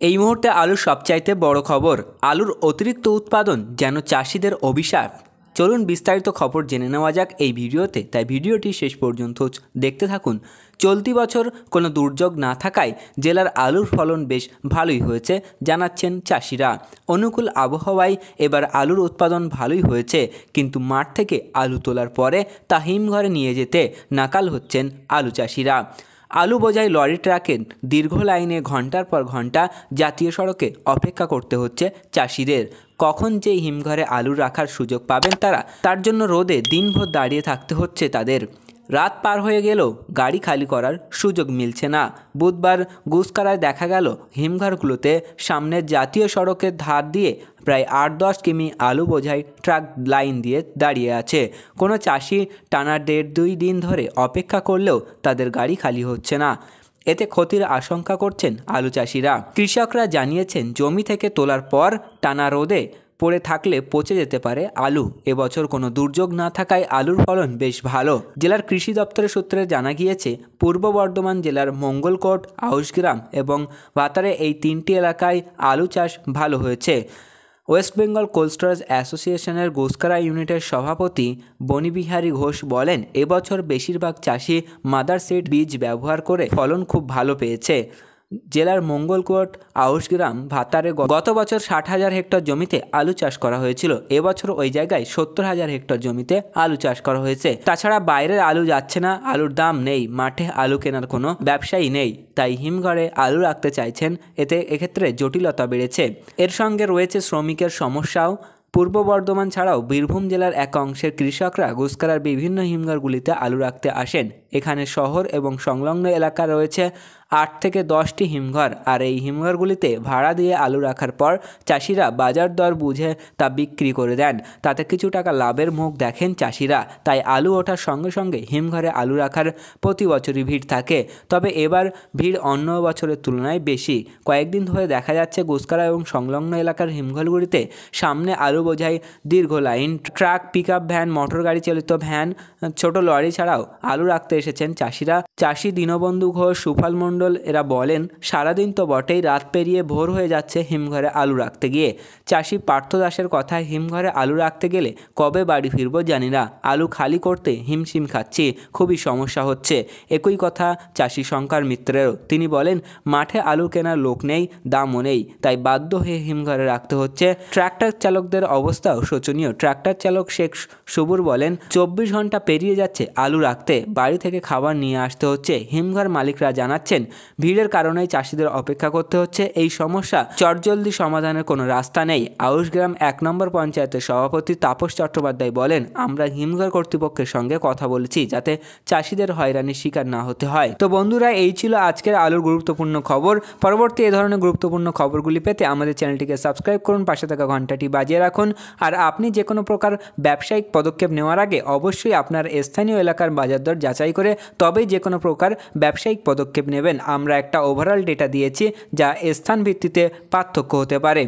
এই মুহূর্তে আলুর সবচাইতে বড় খবর, আলুর অতিরিক্ত উৎপাদন যেন চাষিদের অভিশাপ। চলুন বিস্তারিত খবর জেনে নেওয়া যাক এই ভিডিওতে, তাই ভিডিওটি শেষ পর্যন্ত দেখতে থাকুন। চলতি বছর কোনো দুর্যোগ না থাকায় জেলার আলুর ফলন বেশ ভালোই হয়েছে জানাচ্ছেন চাষিরা। অনুকূল আবহাওয়ায় এবার আলুর উৎপাদন ভালোই হয়েছে, কিন্তু মাঠ থেকে আলু তোলার পরে তা হিমঘরে নিয়ে যেতে নাকাল হচ্ছেন আলু চাষিরা। আলু বোঝাই লরি ট্রাকের দীর্ঘ লাইনে ঘন্টার পর ঘন্টা জাতীয় সড়কে অপেক্ষা করতে হচ্ছে চাষিদের। কখন যে হিমঘরে আলু রাখার সুযোগ পাবেন তারা, তার জন্য রোদে দিনভর দাঁড়িয়ে থাকতে হচ্ছে তাদের। রাত পার হয়ে গেলেও গাড়ি খালি করার সুযোগ মিলছে না। বুধবার গুসকারায় দেখা গেল হিমঘরগুলোতে সামনের জাতীয় সড়কের ধার দিয়ে প্রায় 8-10 কিমি আলু বোঝাই ট্রাক লাইন দিয়ে দাঁড়িয়ে আছে। কোনো চাষি টানা 1.5-2 দিন ধরে অপেক্ষা করলেও তাদের গাড়ি খালি হচ্ছে না। এতে ক্ষতির আশঙ্কা করছেন আলু চাষিরা। কৃষকরা জানিয়েছেন, জমি থেকে তোলার পর টানা রোদে পড়ে থাকলে পচে যেতে পারে আলু। এবছর কোনো দুর্যোগ না থাকায় আলুর ফলন বেশ ভালো। জেলার কৃষি দপ্তরের সূত্রে জানা গিয়েছে, পূর্ব বর্ধমান জেলার মঙ্গলকোট, আউশগ্রাম এবং ভাতারে এই 3টি এলাকায় আলু চাষ ভালো হয়েছে। ওয়েস্ট বেঙ্গল কোল্ড স্টোরেজ অ্যাসোসিয়েশনের গুসকারা ইউনিটের সভাপতি বনিবিহারী ঘোষ বলেন, এবছর বেশিরভাগ চাষি মাদার সিড বীজ ব্যবহার করে ফলন খুব ভালো পেয়েছে। জেলার মঙ্গলকোট, আউশগ্রাম, ভাতারে গত বছর 60,000 হেক্টর জমিতে আলু চাষ করা হয়েছিল। এবছর ওই জায়গায় 70,000 হেক্টর জমিতে আলু চাষ করা হয়েছে। তাছাড়া বাইরের আলু যাচ্ছে না, আলুর দাম নেই, মাঠে আলু কেনার কোনো ব্যবসায়ী নেই, তাই হিমঘরে আলু রাখতে চাইছেন। এক্ষেত্রে জটিলতা বেড়েছে। এর সঙ্গে রয়েছে শ্রমিকের সমস্যাও। পূর্ব বর্ধমান ছাড়াও বীরভূম জেলার এক অংশের কৃষকরা গুসকারার বিভিন্ন হিমঘরগুলিতে আলু রাখতে আসেন। এখানে শহর এবং সংলগ্ন এলাকা রয়েছে 8 থেকে 10টি হিমঘর, আর এই হিমঘরগুলিতে ভাড়া দিয়ে আলু রাখার পর চাষিরা বাজার দর বুঝে তা বিক্রি করে দেন। তাতে কিছু টাকা লাভের মুখ দেখেন চাষিরা। তাই আলু ওঠার সঙ্গে সঙ্গে হিমঘরে আলু রাখার প্রতি বছরই ভিড় থাকে। তবে এবার ভিড় অন্য বছরের তুলনায় বেশি। কয়েকদিন ধরে দেখা যাচ্ছে গুসকারা এবং সংলগ্ন এলাকার হিমঘরগুলিতে সামনে আলু বোঝাই দীর্ঘ line. Truck, pickup van, motor গাড়ি চালিত ভ্যান, ছোট লরি ছাড়াও আলু রাখতে এসেছেন চাষিরা। চাষি দীনবন্ধু ঘোষ, সুফল মণ্ডল এরা বলেন, সারাদিন তো বটেই, রাত পেরিয়ে ভোর হয়ে যাচ্ছে হিমঘরে আলু রাখতে গিয়ে। চাষি পার্থ দাসের কথায়, হিমঘরে আলু রাখতে গেলে কবে বাড়ি ফিরবো জানি না, আলু খালি করতে হিমশিম খাচ্ছি, খুবই সমস্যা হচ্ছে। একই কথা চাষি শঙ্কর মিত্রেরও। তিনি বলেন, মাঠে আলু কেনার লোক নেই, দামও নেই, তাই বাধ্য হয়ে হিমঘরে রাখতে হচ্ছে। ট্রাক্টর চালকদের অবস্থাও শোচনীয়। ট্রাক্টর চালক শেখ সবুর বলেন, 24 ঘন্টা পেরিয়ে যাচ্ছে আলু রাখতে, বাড়ি থেকে খাবার নিয়ে আসতে হচ্ছে। হিমঘর মালিকরা জানাচ্ছেন, ভিড়ের কারণেই চাষিদের অপেক্ষা করতে হচ্ছে। এই সমস্যা চটজলদি সমাধানের কোনো রাস্তা নেই। আউশগ্রাম 1 নম্বর পঞ্চায়েতের সভাপতি তাপস চট্টোপাধ্যায় বলেন, আমরা হিমঘর কর্তৃপক্ষের সঙ্গে কথা বলেছি যাতে চাষিদের হয়রানির শিকার না হতে হয়। তো বন্ধুরা, এই ছিল আজকের আলুর গুরুত্বপূর্ণ খবর। পরবর্তী এই ধরনের গুরুত্বপূর্ণ খবরগুলি পেতে আমাদের চ্যানেলটিকে সাবস্ক্রাইব করুন, পাশে থাকা ঘন্টাটি বাজিয়ে রাখুন। আর আপনি যে কোনো প্রকার ব্যবসায়িক পদক্ষেপ নেওয়ার আগে অবশ্যই আপনার স্থানীয় এলাকার বাজার দর যাচাই করে তবেই যে কোনো প্রকার ব্যবসায়িক পদক্ষেপ নেবেন। আমরা একটা ওভারঅল ডেটা দিয়েছি যা স্থান ভিত্তিতে পার্থক্য হতে পারে।